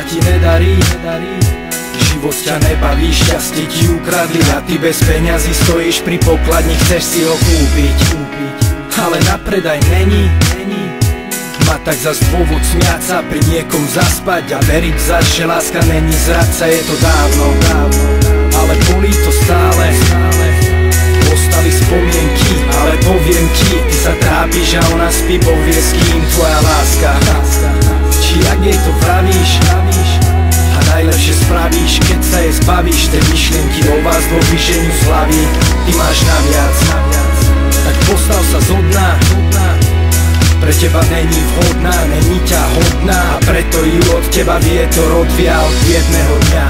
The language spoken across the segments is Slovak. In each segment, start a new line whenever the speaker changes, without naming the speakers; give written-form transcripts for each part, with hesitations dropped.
ti nedarí. Život ťa nebaví, šťastie ti ukradli a ty bez peňazí stojíš pri pokladni, chceš si ho kúpiť. Ale na predaj není. Má tak zas dôvod smiať sa, pri niekom zaspať a veriť zas, že láska není zradca. Je to dávno, ale bolí to stále. Ostali spomienky, ale poviem ti, ty sa trápiš a ona spí, povie s kým tvoja láska. Či jak jej to vravíš, a najlepšie spravíš, keď sa jej zbavíš. Tej myšlienky o vás dvoch vyženiu z hlavy, ty máš naviac. Tak postav sa zo dna, pre teba není vhodná, není ťa hodná, a preto ju od teba vietor odvial. Jedného dňa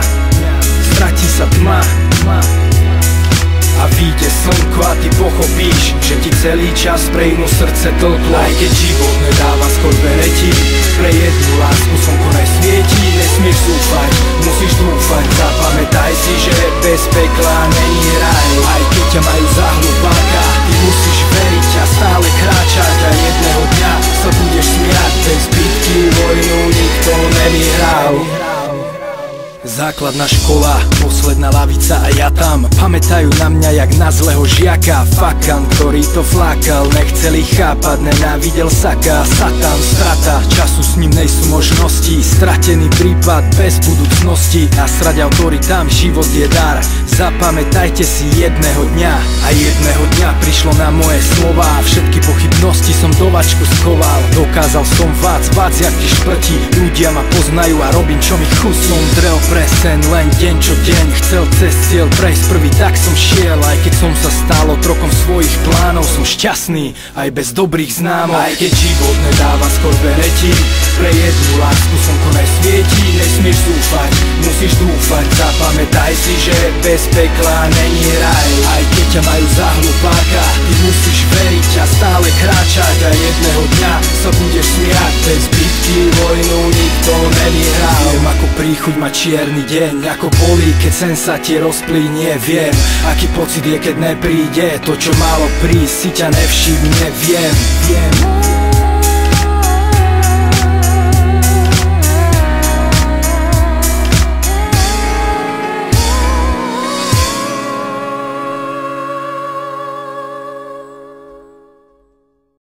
stratí sa tma a vyjde slnko a ty pochopíš, že ti celý čas pre inú srdce tlklo. Aj keď život nedáva skôr beretí, pre jednu lásku slnko nesvietí. Nesmieš zúfať, musíš dúfať, zapamätaj si, že bez pekla není raj. Aj keď ťa majú za hlupáka, ty musíš veriť a stále kráčať, a jedného dňa sa budeš smiať. Bez bitky vojnu nikto nevyhral. Základná škola, posledná lavica a ja tam. Pamätajú na mňa jak na zlého žiaka. Fakan, ktorý to flákal, nechceli chápať, nenávidel saka. Satan, strata, času s ním nejsú možnosti. Stratený prípad bez budúcnosti. Nasrať autoritám, život je dar. Zapamätajte si jedného dňa. A jedného dňa prišlo na moje slova, všetky pochybnosti som do vačku schoval. Dokázal som vác jak ti šprti. Ľudia ma poznajú a robím čo mi chutí. Som drel pre sen, len deň čo deň. Chcel cez cieľ prejsť prvý, tak som šiel. Aj keď som sa stal otrokom svojich plánov, som šťastný aj bez dobrých známok. Aj keď život nedáva skôr beretí, pre jednu lásku slnko nesvietí. Nesmieš zúfať, musíš dúfať, zapamätaj si, že bez pekla není raj. Aj keď ťa majú za hlupáka, ty musíš veriť a stále kráčať, a jedného dňa sa budeš smiať. Bez bitky vojnu nikto nevyhral. Viem ako príchuť ma čierny deň, ako bolí, keď sen sa ti rozplínie. Viem, aký pocit je, keď nepríde to, čo malo prísť, si ťa nevšimne. Viem.